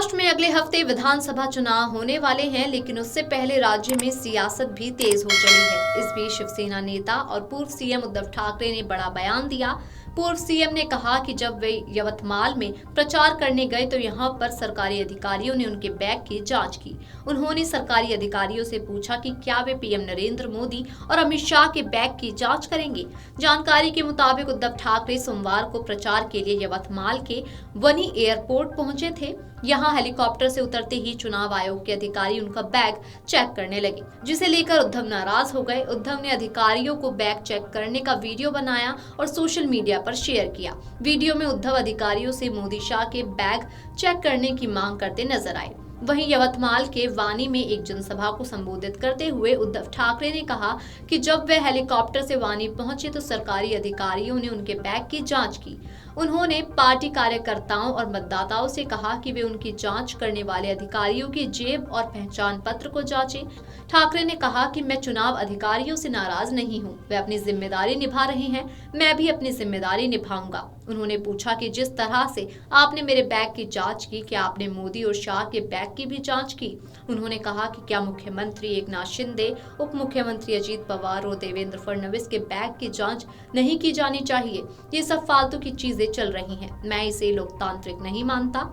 महाराष्ट्र में अगले हफ्ते विधानसभा चुनाव होने वाले हैं, लेकिन उससे पहले राज्य में सियासत भी तेज हो चली है। इस बीच शिवसेना नेता और पूर्व सीएम उद्धव ठाकरे ने बड़ा बयान दिया। पूर्व सीएम ने कहा कि जब वे यवतमाल में प्रचार करने गए तो यहां पर सरकारी अधिकारियों ने उनके बैग की जांच की। उन्होंने सरकारी अधिकारियों से पूछा कि क्या वे पीएम नरेंद्र मोदी और अमित शाह के बैग की जांच करेंगे। जानकारी के मुताबिक उद्धव ठाकरे सोमवार को प्रचार के लिए यवतमाल के वनी एयरपोर्ट पहुंचे थे। यहां हेलीकॉप्टर से उतरते ही चुनाव आयोग के अधिकारी उनका बैग चेक करने लगे, जिसे लेकर उद्धव नाराज हो गए। उद्धव ने अधिकारियों को बैग चेक करने का वीडियो बनाया और सोशल मीडिया पर शेयर किया। वीडियो में उद्धव अधिकारियों से मोदी शाह के बैग चेक करने की मांग करते नजर आए। वहीं यवतमाल के वानी में एक जनसभा को संबोधित करते हुए उद्धव ठाकरे ने कहा कि जब वे हेलीकॉप्टर से वानी पहुंचे तो सरकारी अधिकारियों ने उनके बैग की जांच की। उन्होंने पार्टी कार्यकर्ताओं और मतदाताओं से कहा कि वे उनकी जांच करने वाले अधिकारियों की जेब और पहचान पत्र को जांचें। ठाकरे ने कहा कि मैं चुनाव अधिकारियों से नाराज नहीं हूं, वे अपनी जिम्मेदारी निभा रहे हैं, मैं भी अपनी जिम्मेदारी निभाऊंगा। उन्होंने पूछा कि जिस तरह से आपने मेरे बैग की जांच की, क्या आपने मोदी और शाह के बैग की भी जांच की? उन्होंने कहा कि क्या मुख्यमंत्री एकनाथ शिंदे, उप मुख्यमंत्री अजीत पवार और देवेंद्र फडणवीस के बैग की जांच नहीं की जानी चाहिए? ये सब फालतू की चीजें चल रही हैं। मैं इसे लोकतांत्रिक नहीं मानता।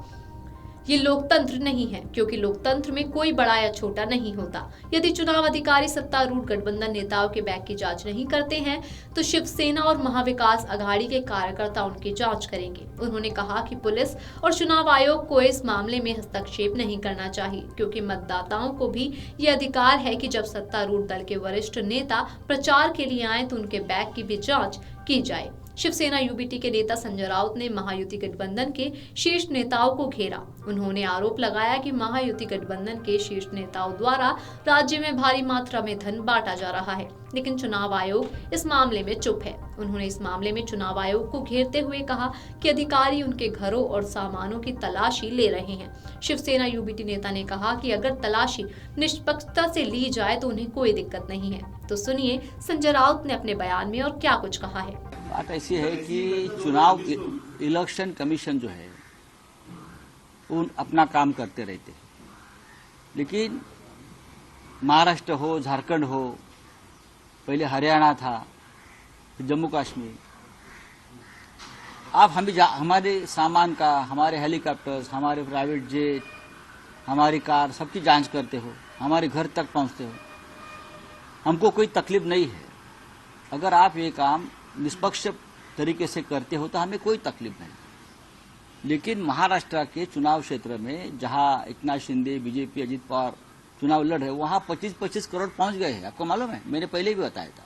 ये लोकतंत्र नहीं है, क्योंकि लोकतंत्र में कोई बड़ा या छोटा नहीं होता। यदि चुनाव अधिकारी सत्तारूढ़ गठबंधन नेताओं के बैग की जांच नहीं करते हैं तो शिवसेना और महाविकास अघाड़ी के कार्यकर्ता उनकी जांच करेंगे। उन्होंने कहा कि पुलिस और चुनाव आयोग को इस मामले में हस्तक्षेप नहीं करना चाहिए, क्योंकि मतदाताओं को भी ये अधिकार है कि जब सत्तारूढ़ दल के वरिष्ठ नेता प्रचार के लिए आए तो उनके बैग की भी जांच की जाए। शिवसेना यूबीटी के नेता संजय राउत ने महायुति गठबंधन के शीर्ष नेताओं को घेरा। उन्होंने आरोप लगाया कि महायुति गठबंधन के शीर्ष नेताओं द्वारा राज्य में भारी मात्रा में धन बांटा जा रहा है, लेकिन चुनाव आयोग इस मामले में चुप है। उन्होंने इस मामले में चुनाव आयोग को घेरते हुए कहा कि अधिकारी उनके घरों और सामानों की तलाशी ले रहे हैं। शिवसेना यूबीटी नेता ने कहा कि अगर तलाशी निष्पक्षता से ली जाए तो उन्हें कोई दिक्कत नहीं है। तो सुनिए संजय राउत ने अपने बयान में और क्या कुछ कहा है। बात ऐसी है कि चुनाव इलेक्शन कमीशन जो है वो अपना काम करते रहते हैं, लेकिन महाराष्ट्र हो, झारखंड हो, पहले हरियाणा था, जम्मू कश्मीर, आप हमारे सामान का, हमारे हेलीकॉप्टर्स, हमारे प्राइवेट जेट, हमारी कार, सबकी जांच करते हो, हमारे घर तक पहुंचते हो। हमको कोई तकलीफ नहीं है। अगर आप ये काम निष्पक्ष तरीके से करते हो तो हमें कोई तकलीफ नहीं। लेकिन महाराष्ट्र के चुनाव क्षेत्र में जहां एकनाथ शिंदे, बीजेपी, अजीत पवार चुनाव लड़ रहे, वहां 25-25 करोड़ पहुंच गए हैं। आपको मालूम है, मैंने पहले भी बताया था।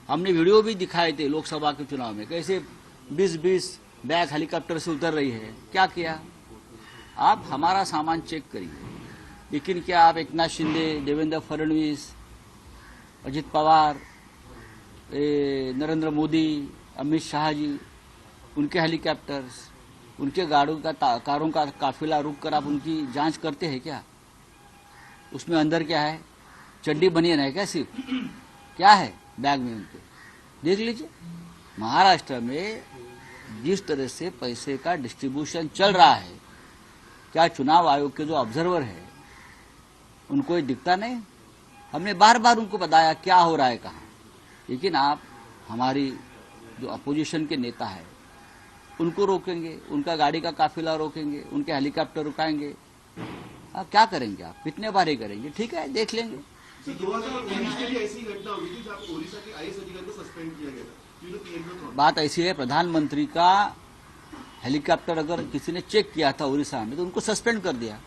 हमने वीडियो भी दिखाए थे लोकसभा के चुनाव में, कैसे 20-20 बैग हेलीकॉप्टर से उतर रही है। क्या किया? आप हमारा सामान चेक करिए, लेकिन क्या आप एकनाथ शिंदे, देवेंद्र फडणवीस, अजीत पवार, नरेंद्र मोदी, अमित शाह जी, उनके हेलीकॉप्टर्स, उनके कारों का काफिला रुक कर आप उनकी जांच करते हैं क्या? उसमें अंदर क्या है? चड्डी बनियान है क्या? सिर्फ क्या है बैग में उनके? देख लीजिए। महाराष्ट्र में जिस तरह से पैसे का डिस्ट्रीब्यूशन चल रहा है, क्या चुनाव आयोग के जो ऑब्जर्वर है उनको ये दिखता नहीं? हमने बार बार उनको बताया क्या हो रहा है, कहाँ। लेकिन आप हमारी जो अपोजिशन के नेता है उनको रोकेंगे, उनका गाड़ी का काफिला रोकेंगे, उनके हेलीकॉप्टर रुकाएंगे। आप क्या करेंगे? आप कितने बार ही करेंगे? ठीक है, देख लेंगे। 2019 में भी ऐसी घटना हुई थी जब ओडिशा के आईएएस अधिकारी को सस्पेंड किया गया था। बात ऐसी है, प्रधानमंत्री का हेलीकॉप्टर अगर किसी ने चेक किया था उड़ीसा में तो उनको सस्पेंड कर दिया।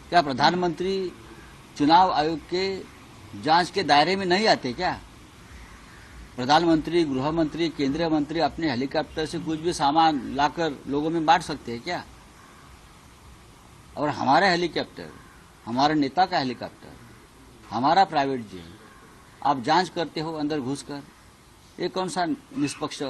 क्या प्रधानमंत्री चुनाव आयोग के जांच के दायरे में नहीं आते क्या? प्रधानमंत्री, गृह मंत्री, केंद्रीय मंत्री अपने हेलीकॉप्टर से कुछ भी सामान लाकर लोगों में बांट सकते हैं क्या? और हमारा हेलीकॉप्टर, हमारे नेता का हेलीकॉप्टर, हमारा प्राइवेट जेट आप जांच करते हो अंदर घुसकर, ये कौन सा निष्पक्ष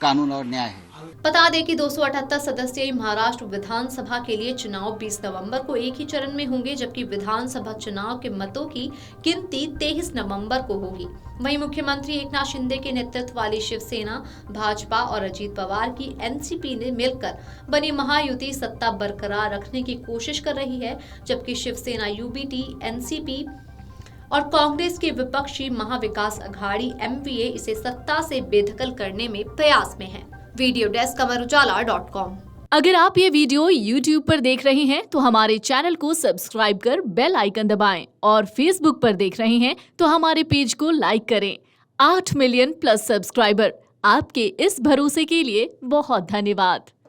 कानून और न्याय है। बता दें कि 278 सदस्यीय महाराष्ट्र विधानसभा के लिए चुनाव 20 नवंबर को एक ही चरण में होंगे, जबकि विधानसभा चुनाव के मतों की गिनती 23 नवंबर को होगी। वहीं मुख्यमंत्री एकनाथ शिंदे के नेतृत्व वाली शिवसेना, भाजपा और अजीत पवार की एनसीपी ने मिलकर बनी महायुति सत्ता बरकरार रखने की कोशिश कर रही है, जबकि शिवसेना, यूबीटी, एनसीपी और कांग्रेस की विपक्षी महाविकास अघाड़ी एमवीए इसे सत्ता से बेदखल करने में प्रयास में है। वीडियो डेस्क अमरउजाला.com। अगर आप ये वीडियो YouTube पर देख रहे हैं तो हमारे चैनल को सब्सक्राइब कर बेल आइकन दबाएं और Facebook पर देख रहे हैं तो हमारे पेज को लाइक करें। 8 मिलियन प्लस सब्सक्राइबर, आपके इस भरोसे के लिए बहुत धन्यवाद।